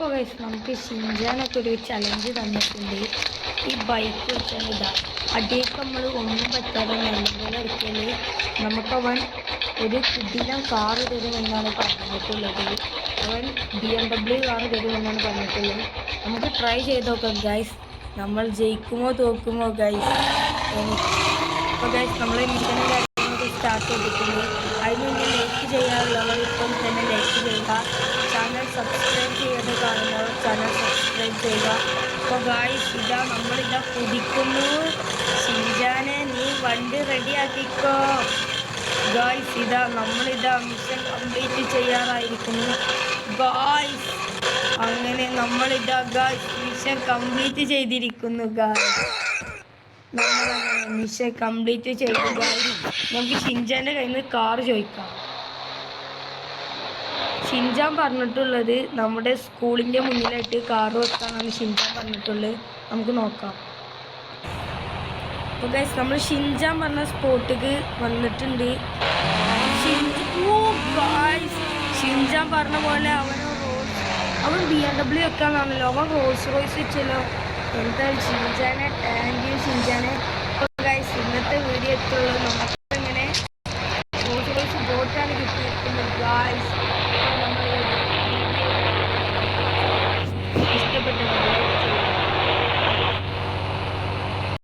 അപ്പോൾ ഗൈസ് നമുക്ക് ഷിൻജാനൊക്കെ ഒരു ചലഞ്ച് തന്നിട്ടുണ്ട്. ഈ ബൈക്ക് വെച്ചാൽ ഇതാ അടിയൊക്കെ നമ്മൾ ഒന്നും പറ്റാതെ നല്ലപോലെ എടുക്കൽ നമുക്കവൻ ഒരു കുതിരം കാറ് തരുമെന്നാണ് പറഞ്ഞിട്ടുള്ളത്. അവൻ BMW കാറ് തരുമെന്നാണ് പറഞ്ഞിട്ടുള്ളത്. നമുക്ക് ട്രൈ ചെയ്ത് നോക്കാം ഗൈസ്, നമ്മൾ ജയിക്കുമോ തോക്കുമോ ഗൈസ്. അപ്പോൾ ഗൈസ് നമ്മൾ മിഷനും കാര്യങ്ങളൊക്കെ സ്റ്റാർട്ട് ചെയ്തിട്ടുണ്ട്. അതിന് മുന്നേ ലൈക്ക് ചെയ്യാറുള്ളവർ ഇപ്പം തന്നെ ലൈക്ക് ചെയ്യുക. ചാനൽ സബ്സ്ക്രൈബ് ചെയ്യാതെ കാണുന്നവർ ചാനൽ സബ്സ്ക്രൈബ് ചെയ്യുക. അപ്പോൾ ഗൈസ് ഇതാ നമ്മളിതാ കുതിക്കുന്നു. ഷിൻജാനെ നീ വണ്ടി റെഡിയാക്കിക്കോ. ഗൈസ് ഇതാ നമ്മളിതാ മിഷൻ കംപ്ലീറ്റ് ചെയ്യാറായിരിക്കുന്നു ഗൈസ്. അങ്ങനെ നമ്മളിതാ ഗൈസ് മിഷൻ കംപ്ലീറ്റ് ചെയ്തിരിക്കുന്നു ഗൈസ്. നമ്മളങ്ങനെ മിഷൻ കംപ്ലീറ്റ് ചെയ്തു ഗൈസ്. നമുക്ക് ഷിൻജാൻ്റെ കയ്യിൽ നിന്ന് കാറ് ചോദിക്കാം. ഷിൻജാൻ പറഞ്ഞിട്ടുള്ളത് നമ്മുടെ സ്കൂളിൻ്റെ മുന്നിലായിട്ട് കാറ് വെക്കാനാണ് ഷിൻജാൻ പറഞ്ഞിട്ടുള്ളത്. നമുക്ക് നോക്കാം. അപ്പോൾ ഗൈസ് നമ്മൾ ഷിൻജാൻ പറഞ്ഞ സ്പോട്ടിക്ക് വന്നിട്ടുണ്ട്. ഷിൻജാൻ പറഞ്ഞ പോലെ അവൻ BMW വെക്കാന്നാണല്ലോ. അവൻ റോൾസ് റോയ്സ് വെച്ചല്ലോ. എന്തായാലും ഷിൻജാനെ താങ്ക് യു ഷിൻജാനെ. അപ്പോൾ ഗൈസ് ഇന്നത്തെ വീഡിയോ എത്തുള്ളത് നമുക്കിങ്ങനെ റോൾസ് റോയ്സ് ബോട്ടാണ് കിട്ടിയിരിക്കുന്നത് ഗൈസ്.